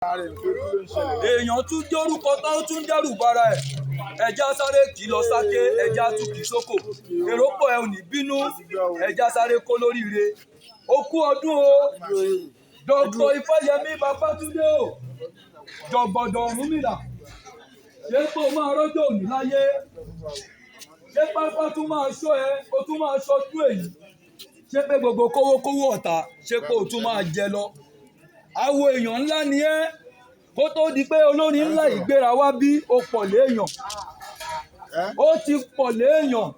èèyàn tún jórúkọ tó tún dẹ́rù bara ẹ̀ ẹja sáré kì í lọ sáké ẹja tún kì í sóko èrò pọ̀ ẹ ò ní bínú ẹja sáré kó lóríire ó kú ọdún o Dr. Ifáyẹmí Babátúndé o jọ̀gbọ̀dọ̀ Ọ̀rúnmìlà ṣé kó máa rọ́jò òní láyé ṣé pápá tún máa ṣọ́ ẹ o tún máa ṣojú èyí ṣé pé gbogbo kówókówó ọ̀tá ṣé pé o tún máa jẹ lọ àwo èèyàn ńlá ni ẹ́ kó tó di pé olórin ńlá ìgbéra wá bí ó pọ̀ léèyàn ó ti pọ̀ léèyàn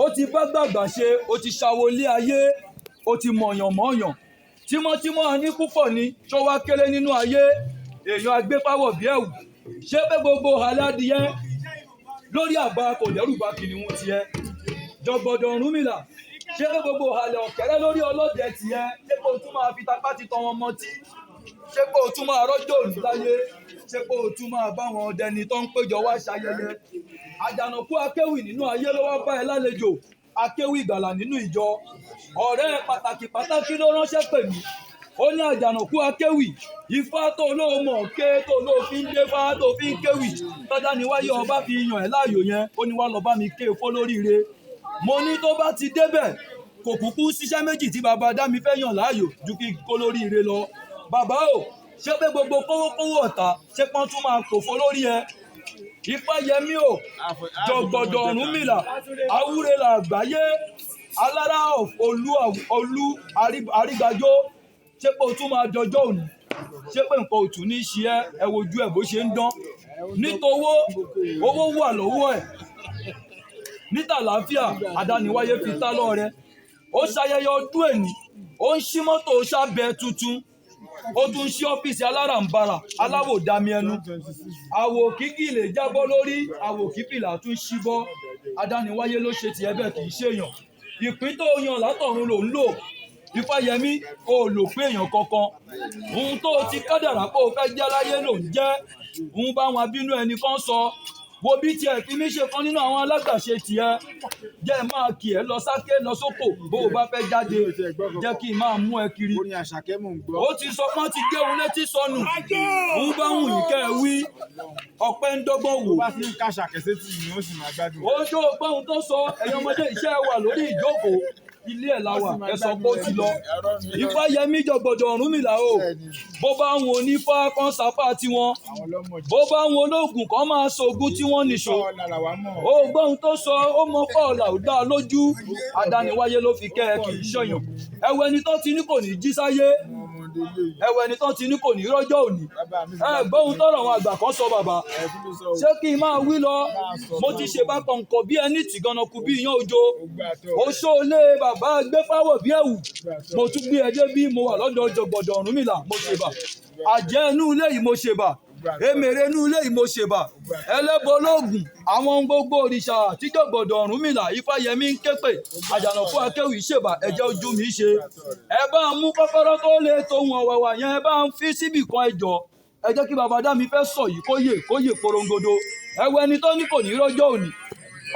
ó ti bá gbàgbà ṣe ó ti ṣàwọlé ayé ó ti mọ̀yàn mọ̀yàn tímọ́tímọ́ ní púpọ̀ ni tó wá kéré nínú ayé èèyàn agbépáwọ̀ bí ẹ̀wù ṣé pé gbogbo aládìyẹ lórí àgbà kò dẹ́rù bá kìnìún tiẹ̀ jọ̀gbọ̀dọ̀ Ọ̀rúnmìlà ṣé pé gbogbo àlẹ́ ọ̀kẹ́rẹ́ lórí ọlọ́dẹ tiẹ̀ ṣé pé o tún máa fi tapá ti tọ́ wọn mọ́tí ṣé pé o tún máa rọ́jò òní láyé ṣé pé o tún máa bá wọn ọdẹni tó ń péjọ wá ṣayẹyẹ àjànàkú akéwì nínú ayé ló wá bá ẹ lálejò akéwì ìgbàlà nínú ìjọ ọ̀rẹ́ pàtàkì ló ránṣẹ́ pè mí ó ní àjànàkú akéwì ifá tó lóò mọ̀ ké tó lóò fi ń dé fá tó fi ń kéwì tọ́jà ni wáyé ọba fi yàn ẹ́ láàyò yẹn ó ní wá lọ bá mi ké fó lóríire mo ní tó bá ti débẹ̀ kò kúkú ṣiṣẹ́ méjì tí bàbá dá mi fẹ́ yàn láàyò ju kí kó lóríire lọ bàbá o ṣé pé gbogbo kówókówó ọ̀tá ṣé pọ́n tún máa kòfó lórí ẹ Ifáyẹmí o jọ̀gbọ̀dọ̀ Ọ̀rúnmìlà àwúrẹ́là àgbáyé alára olú àrígbájó ṣé pé o tún máa dọjọ́ òní ṣé pé nǹkan òtún ní ṣe ẹ wojú ẹ bó ṣe ń dán nítòwó owó wà lọ́wọ́ ẹ̀ nítàlàáfíà àdániwáyé fi tá lọ́rẹ ó ṣayẹyẹ ọdún èní ó ń ṣí mọ́tò ṣàbẹ tuntun ó tún ṣí ọ́fíìsì alárànbarà aláwò dami ẹnu àwò kíkì lè jábọ́ lórí àwò kífìlà tún ṣí bọ́ adániwáyé ló ṣe tiẹ̀ bẹ́ẹ̀ kì í ṣèyàn ìpín tó yan látọ̀run ló ń lò Ifáyẹmí o lò pé èèyàn kankan ohun tó ti kádàrá pé o fẹ́ jẹ́ láyé ló ń jẹ́ ohun báwọn abínú ẹnì kan sọ wo bí tiẹ̀ fi mí ṣe kan nínú àwọn alágbàṣe tiẹ̀ jẹ́ máa kì ẹ́ lọ sáké lọ sóko bó o bá fẹ́ jáde jẹ́ kí n máa mú ẹ kiri ó ti sọ pọ́n ti gé òun létí sọnù òun bá wùn yín kẹ́ ẹ wí ọpẹ́ ń dọ́gbọ́n wò. ó ṣó gbọ́n tó sọ ẹ̀yin ọmọdé iṣẹ́ wà lórí ìjókòó ilé ẹ̀ láwà ẹ sọ pé ó ti lọ Ifáyẹmí jọ̀gbọ̀dọ̀ Ọ̀rúnmìlà o bó bá wọn onífá kan sápá tiwọn bó bá wọn olóògùn kan máa ṣoògùn tí wọ́n nìṣó ó gbọ́n tó sọ ó mọ fọ́ọ̀là ò dá lójú adániwáyé ló fi kẹ́ ẹ kì í ṣọ̀yàn ẹ̀wọ̀ ẹni tó ti ní kò ní jí sáyé ẹ̀wọ̀ ẹni tó ti ní kò ní rọ́jọ́ òní gbóhun tọrọ àwọn àgbà kan sọ bàbá ṣé kí n máa wí lọ mo ti ṣe bá kọ̀ǹkọ̀ bí ẹni tì ganan kú bí iyán ojo oṣó lé bàbá gbéfáwọ̀ bí ẹ̀wù mo tún gbé ẹ dé bí mo wà lọ́dọ̀ jọ̀gbọ̀dọ̀ Ọ̀rúnmìlà mo ṣe bà àjẹ́ inú ilé yìí mo ṣe bà èmèrè inú ilé yìí mo ṣe bà ẹlẹ́bọ lóògùn àwọn gbogbo òrìṣà tí jọ̀gbọ̀dọ̀ Ọ̀rúnmìlà Ifáyẹmí ń ké pè àjànàkú akéwì ṣèbà ẹ̀jẹ̀ ojú mi ṣe ẹ bá ń mú kọ́kọ́rọ́ tó lè tóun ọ̀wẹ̀wà yẹn ẹ bá ń fi síbì kan ẹjọ́ ẹ jẹ́ kí bàbá dá mi fẹ́ sọ yìí kóyè porongodo ẹwẹ́ ẹni tó ní kò ní rọ́jọ́ òní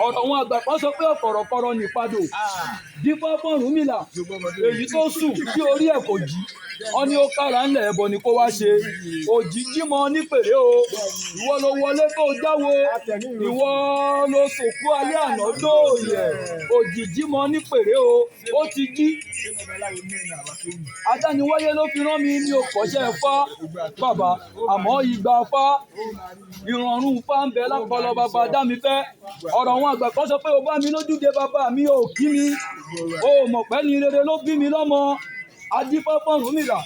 ọ̀rọ̀ wọn àgbà kan sọ pé ọ̀kọ̀rọ̀kọ̀rọ̀ ní padò dípò fún Ọ̀rúnmìlà èyí tó sùn tí orí ẹ̀ kò jí wọ́n ní ó kára ńlẹ̀ ẹbọ ni kó wá ṣe òjijì mọ nípèrè o ìwọ ló wọlé tó jáwo ìwọ ló sòkú alẹ́ àná dóòyẹ òjijì mọ nípèrè o ó ti jí adániwáyé ló fi rán mi ní òkọ́ṣẹ́ fá bàbá àmọ́ ìgbà fá ìrọ̀rùn fá ń bẹ lápọlọ bàbá dá mi fẹ́ ọ̀rọ̀ wọn àgbà kan sọ pé o bá mi lójúde bàbá mi ò kí mi o mọ̀ pé ní rere ló bí mi lọ́mọ adífá fún Ọ̀rúnmìlà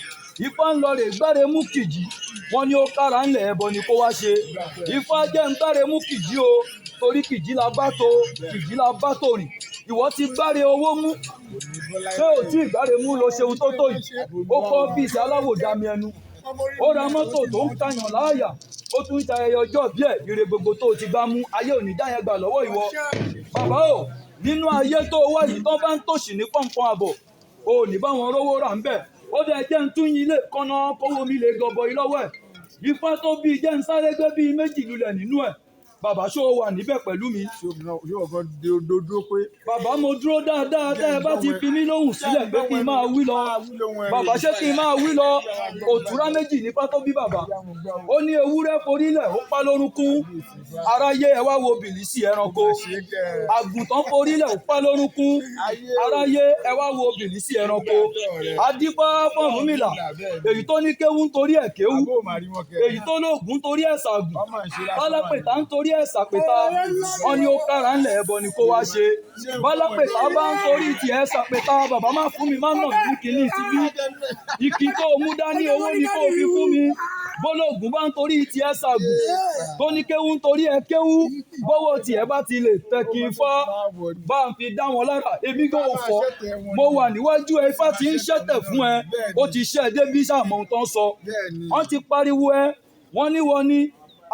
ifá ń lọ rè gbáre mú kìjì wọn ní ó kára ńlẹ̀ ẹbọ ni kó wá ṣe ifá jẹ́ ń gbáre mú kìjì o torí kìjì la bá tó rìn ìwọ ti gbáre owó mú ṣé ò tí ìgbáre mú lọ ṣeun tó tó yìí ó kọ́ ọ́fíìsì aláwòdàmí ẹnu ó ra mọ́tò tó ń tàyàn láàyà ó tún ń ṣayẹyẹ ọjọ́ bí ẹ̀ ire gbogbo tó ti gbá mú ayé òní dáyẹn gbà lọ́wọ́ ìwọ bàbá o nínú ayé tó wá yìí tó bá ń tòṣì ní pọ̀npọ̀n àbọ̀ o ní báwọn rówó rà ń bẹ̀ ó dẹ̀ jẹ́ ń tún yín lè kọ́nà kówó mi lè gọbọ yìí lọ́wọ́ ẹ̀ ifá tó bí jẹ́ ń sáré gbé bíi méjì lulẹ̀ nínú ẹ̀ bàbá ṣó wà níbẹ̀ pẹ̀lú mi. yóò kọ́ dúró pé. bàbá mo dúró dáadáa tẹ́ ẹ bá ti fi mí lóhùn sílẹ̀ pé kí n máa wí lọ. bàbá ṣé kí n máa wí lọ. òtúrá méjì nípa tó bí bàbá. ó ní ewúrẹ́ forílẹ̀ ó pa lórúnkún. aráyé ẹ wá wo bìlísì ẹranko. àgùntàn forílẹ̀ ó pa lórúnkún. aráyé ẹ wá wo bìlísì ẹranko. adífá fọ́rúnmìlà èyí tó ní kéwú nítorí ẹ̀ kéwú. èyí tó lóògùn nítorí ẹ̀ ṣàgùn. bálápẹ̀tà nítorí ẹ̀ ṣàpẹ̀tà. wọ́n ní ó kára ńlẹ̀ ẹbọ ni kó wá ṣe. bálápẹ̀tà bá ń torí tiẹ̀ ṣàpẹ̀tà bàbá má fún mi má nà mí kìíní síbí. ìkì tó mú dání owó ni kó fi fún mi. bólógùn bá ń torí tiẹ̀ ṣàgùn. tó ní kéwú nítorí ẹ̀ kéwú. bówó tiẹ̀ bá ti lè tẹ kí n fọ́. bá ń fi dá wọn lára èmi kò fọ́. mo wà níwájú ẹ Ifá ti ń ṣẹ̀tẹ̀ fún ẹ. ó ti ṣẹ́ débi sàmọ́ ohun tó ń sọ. wọ́n ti pariwo ẹ wọ́n ní wọ́n ní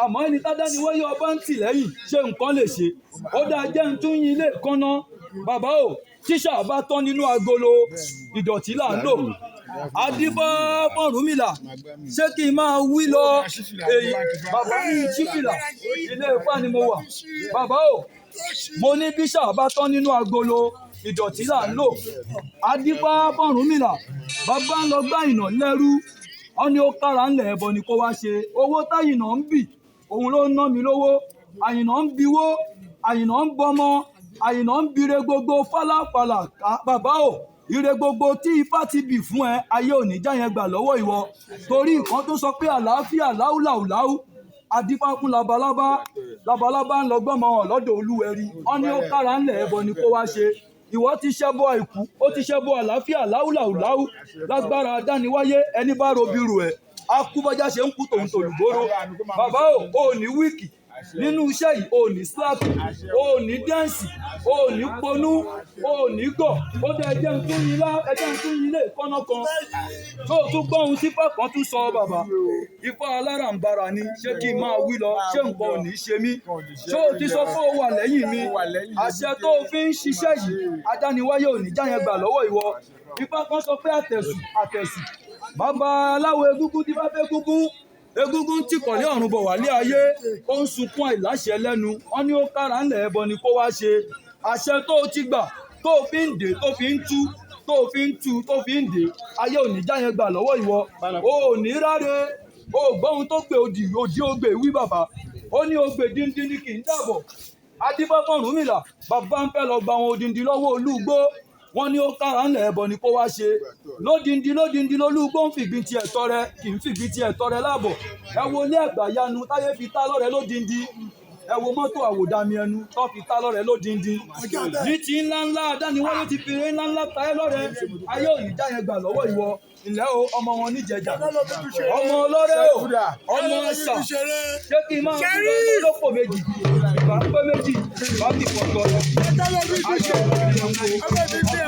àmọ́ ẹni tádá ni wọ́n yọ ọba ń tì lẹ́yìn ṣé nǹkan lè ṣe. ó dáa jẹ́ ń tún yin ilé kánná. bàbá o tíṣà bá tán nínú agolo ìdọ̀tí là ń lò. adífá fọ́rúnmìlà ṣé kí n máa wí lọ. èyí bàbá mi sífìlà ilé Ifá ni mo wà. bàbá o mo ní bíṣà bá tán nínú agolo ìdọ̀tí là ń lò. adífá fọ́rúnmìlà bàbá ń lọ gbá ìnà lẹ́rú. wọ́n ní ó kára ńlẹ̀ ẹbọ ni kó wá ṣe. owó táyìnà ń bì òun ló ń ná mi lówó. àyìnà ń biwó àyìnà ń bọmọ àyìnà ń bire gbogbo fálàfàlà. bàbá o ire gbogbo tí Ifá ti bì fún ẹ ayé òní já yẹn gbà lọ́wọ́ ìwọ. torí nǹkan tó sọ pé àlàáfíà láúláúláú. adífá fún labalábá labalábá ń lọ gbọ́mọ hàn lọ́dọ̀ olúwẹ̀rí. wọ́n ní ó kára ńlẹ̀ ẹbọ ni kó wá ṣe. ìwọ ti ṣẹ́bọ àìkú ó ti ṣẹ́bọ àlàáfíà láúláúláú. lágbára dániwáyé ẹni bá robiru ẹ̀ á kú bọ́jà ṣe ń kú tòun tòlùgbòrò. bàbá ò ní wíìkì nínú iṣẹ́ yìí ò ní slack ò ní dẹ́ǹsì ò ní ponú ò ní gọ̀. ó dé ẹjẹ́ ń tún yín lé kọ́nà kan. tó o tún gbọ́ ohun tí Ifá kan tún sọ bàbá. Ifá aláràǹbarà ni ṣé kí n máa wí lọ ṣé nǹkan ò ní ṣe mí. ṣé o ti sọ pé o wà lẹ́yìn mi. àṣẹ tó o fi ń ṣiṣẹ́ yìí adániwáyé ò ní já yẹn gbà lọ́wọ́ ìwọ. Ifá kan sọ pé àtẹ̀sù bàbá aláwọ̀ egúngún tí bá fẹ́ gúngún. egúngún tí kọ̀lé ọ̀run bọ̀ wálé ayé ó ń sunkún àìláṣẹ lẹ́nu. wọ́n ní ó kára ńlẹ̀ ẹbọ ni kó wá ṣe. àṣẹ tó o ti gbà tó o fi ń dè tó fi ń tú tó o fi ń tú tó fi ń dè ayé ò ní já yẹn gbà lọ́wọ́ ìwọ. o ò ní ráre o ò gbọ́ ohun tó gbé òdì ògbè wí bàbá. ó ní ògbè díndín ní kì í dàbọ̀. adífá fọ́rúnmìlà bàbá ń fẹ́ lọ gba àwọn odindi lọ́wọ́ olúgbó. wọ́n ní ó kára ńlẹ̀ ẹbọ ni kó wá ṣe. lódindi lolúgbó ń fìgbín tiẹ̀ tọrẹ kì í fìgbín tiẹ̀ tọrẹ láàbọ̀. ẹ wo ilé àgbàyanu táyé fi tá lọ́rẹ lódindi. ẹ wo mọ́tò àwòdàmì ẹnu tó fi tá lọ́rẹ lódindi. ní ti ńláńlá adániwáyé ti fi ńláńlá ta ẹ lọ́rẹ ayé òní já yẹn gbà lọ́wọ́ ìwọ. ilẹ̀ o ọmọ wọn níjẹjà ọmọ ọlọ́rẹ́ o ọmọ ẹ̀sà ṣé kí n máa ń lọ lọ́pọ̀ méjì bá pé méjì bá fi pọ̀tọ́ lọ. àṣẹ ìrìnàjò ọmọ ìdíje